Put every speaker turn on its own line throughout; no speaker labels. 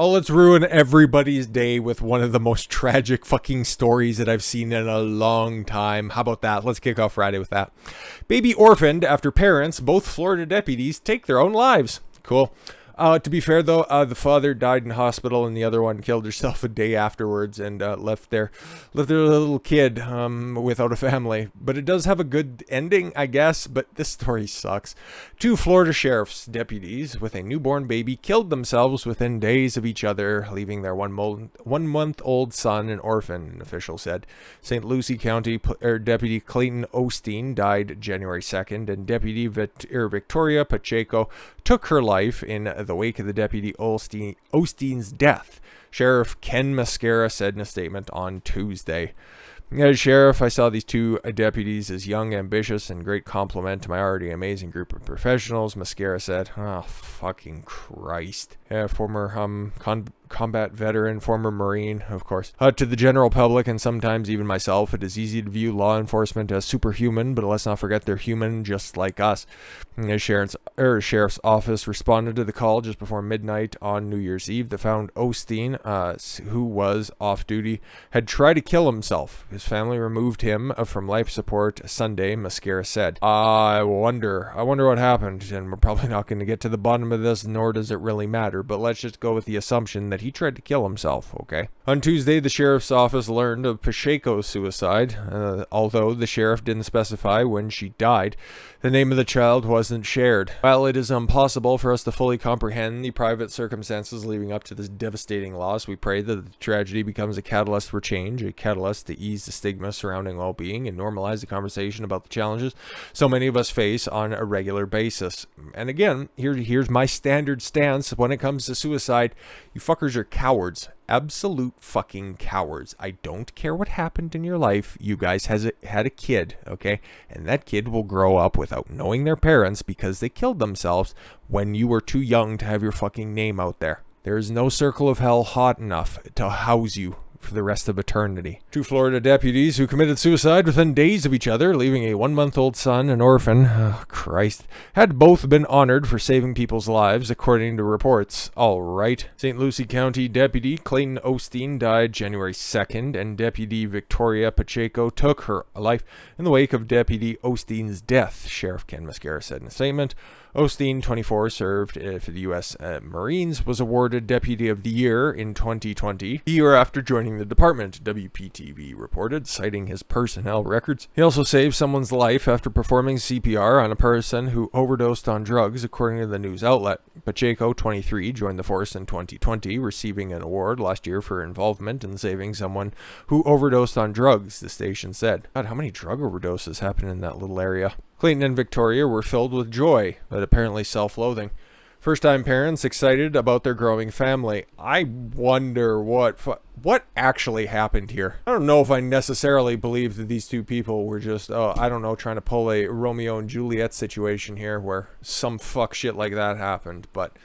Oh, let's ruin everybody's day with one of the most tragic fucking stories that I've seen in a long time. How about that? Let's kick off Friday with that. Baby orphaned after parents, both Florida deputies, take their own lives. Cool. To be fair, though, the father died in hospital and the other one killed herself a day afterwards and left their little kid without a family. But it does have a good ending, I guess, but this story sucks. Two Florida sheriff's deputies with a newborn baby killed themselves within days of each other, leaving their one-month-old son an orphan, an official said. St. Lucie County Deputy Clayton Osteen died January 2nd, and Deputy Victoria Pacheco took her life in the wake of the Deputy Osteen's death, Sheriff Ken Mascara said in a statement on Tuesday. As sheriff, I saw these two deputies as young, ambitious, and great compliment to my already amazing group of professionals, Mascara said. Oh, fucking Christ. Former combat veteran, former Marine, of course. To the general public, and sometimes even myself, it is easy to view law enforcement as superhuman, but let's not forget they're human just like us. The sheriff's office responded to the call just before midnight on New Year's Eve that found Osteen, who was off duty, had tried to kill himself. His family removed him from life support Sunday, Mascara said. I wonder what happened, and we're probably not going to get to the bottom of this, nor does it really matter, but let's just go with the assumption that he tried to kill himself, okay? On Tuesday, the sheriff's office learned of Pacheco's suicide, although the sheriff didn't specify when she died. The name of the child wasn't shared. While it is impossible for us to fully comprehend the private circumstances leading up to this devastating loss, we pray that the tragedy becomes a catalyst for change, a catalyst to ease the stigma surrounding well-being and normalize the conversation about the challenges so many of us face on a regular basis. And again, here's my standard stance when it comes to suicide. You fuckers are cowards. Absolute fucking cowards. I don't care what happened in your life. You guys had a kid, okay? And that kid will grow up without knowing their parents because they killed themselves when you were too young to have your fucking name out there. There is no circle of hell hot enough to house you for the rest of eternity. Two Florida deputies who committed suicide within days of each other, leaving a one-month-old son an orphan, had both been honored for saving people's lives, according to reports. All right. St. Lucie County Deputy Clayton Osteen died January 2nd, and Deputy Victoria Pacheco took her life in the wake of Deputy Osteen's death, Sheriff Ken Mascara said in a statement. Osteen, 24, served for the U.S. Marines, was awarded Deputy of the Year in 2020, a year after joining the department, WPTV reported, citing his personnel records. He also saved someone's life after performing CPR on a person who overdosed on drugs, according to the news outlet. Pacheco, 23, joined the force in 2020, receiving an award last year for involvement in saving someone who overdosed on drugs, the station said. God, how many drug overdoses happen in that little area? Clayton and Victoria were filled with joy, but apparently self-loathing. First-time parents excited about their growing family. I wonder what actually happened here. I don't know if I necessarily believe that these two people were just, trying to pull a Romeo and Juliet situation here where some fuck shit like that happened, but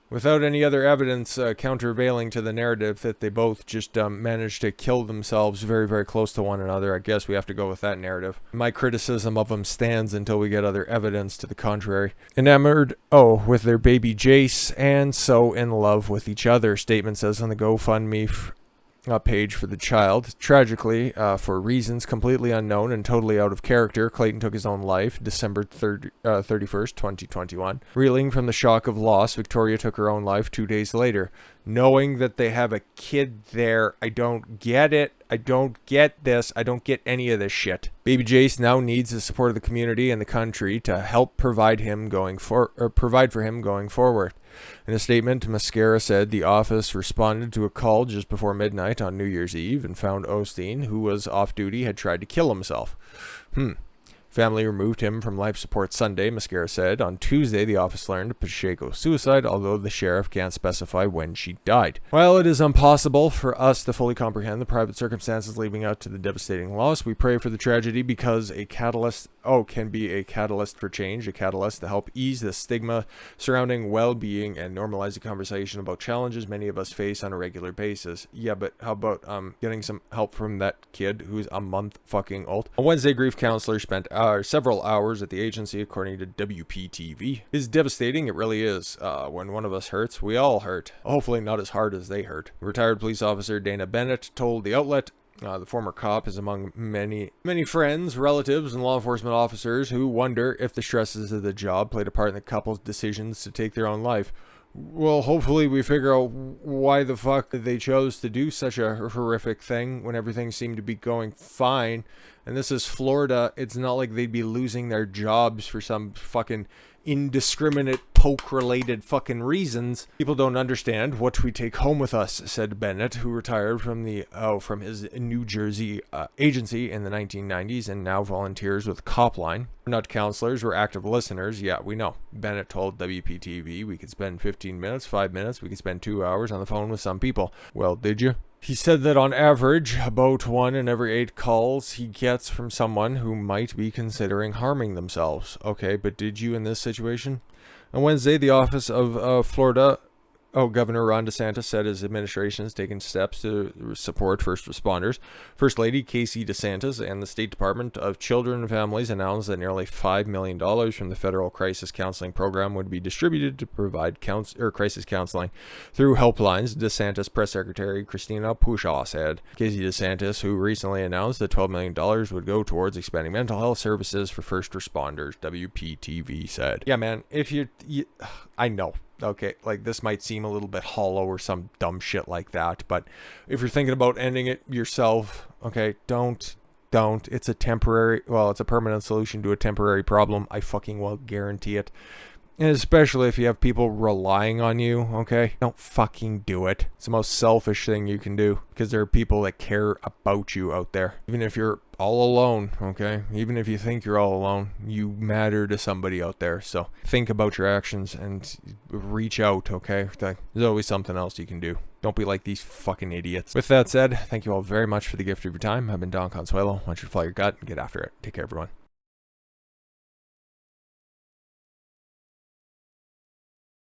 without any other evidence countervailing to the narrative that they both just managed to kill themselves very, very close to one another, I guess we have to go with that narrative. My criticism of them stands until we get other evidence to the contrary. Enamored, with their baby Jace, and so in love with each other, statement says on the GoFundMe page for the child. Tragically, for reasons completely unknown and totally out of character, Clayton took his own life December 31st, 2021. Reeling from the shock of loss, Victoria took her own life 2 days later. Knowing that they have a kid there, I don't get it. I don't get this. I don't get any of this shit. Baby Jace now needs the support of the community and the country to help provide for him going forward. In a statement, Mascara said the office responded to a call just before midnight on New Year's Eve and found Osteen, who was off duty, had tried to kill himself. Family removed him from life support Sunday, Mascara said. On Tuesday, the office learned of Pacheco's suicide, although the sheriff can't specify when she died. While it is impossible for us to fully comprehend the private circumstances leading up to the devastating loss, we pray for the tragedy because a catalyst can be a catalyst for change, a catalyst to help ease the stigma surrounding well-being and normalize the conversation about challenges many of us face on a regular basis. Yeah, but how about getting some help from that kid who's a month fucking old? On Wednesday, grief counselors spent hours several hours at the agency, according to WPTV. Is devastating, it really is. When one of us hurts, we all hurt. Hopefully not as hard as they hurt. Retired police officer Dana Bennett told the outlet, the former cop is among many friends, relatives, and law enforcement officers who wonder if the stresses of the job played a part in the couple's decisions to take their own life. Well, hopefully we figure out why the fuck they chose to do such a horrific thing when everything seemed to be going fine. And this is Florida. It's not like they'd be losing their jobs for some fucking indiscriminate poke-related fucking reasons. People don't understand what we take home with us, said Bennett, who retired from his New Jersey agency in the 1990s and now volunteers with Copline. We're not counselors, we're active listeners. Yeah, we know. Bennett told WPTV we could spend 15 minutes, 5 minutes, we could spend 2 hours on the phone with some people. Well, did you? He said that on average, about 1 in every 8 calls he gets from someone who might be considering harming themselves. Okay, but did you in this situation? On Wednesday, the office of Governor Ron DeSantis said his administration has taken steps to support first responders. First Lady Casey DeSantis and the State Department of Children and Families announced that nearly $5 million from the federal crisis counseling program would be distributed to provide crisis counseling through helplines. DeSantis press secretary Christina Pushaw said. Casey DeSantis, who recently announced that $12 million would go towards expanding mental health services for first responders, WPTV said. Yeah, man, I know. Okay, like this might seem a little bit hollow or some dumb shit like that, but if you're thinking about ending it yourself, okay, don't. It's a permanent solution to a temporary problem. I fucking well guarantee it. And especially if you have people relying on you, okay? Don't fucking do it. It's the most selfish thing you can do because there are people that care about you out there. Even if you're all alone, okay? Even if you think you're all alone, you matter to somebody out there. So think about your actions and reach out, okay? There's always something else you can do. Don't be like these fucking idiots. With that said, thank you all very much for the gift of your time. I've been Don Consuelo. I want you to follow your gut and get after it. Take care, everyone.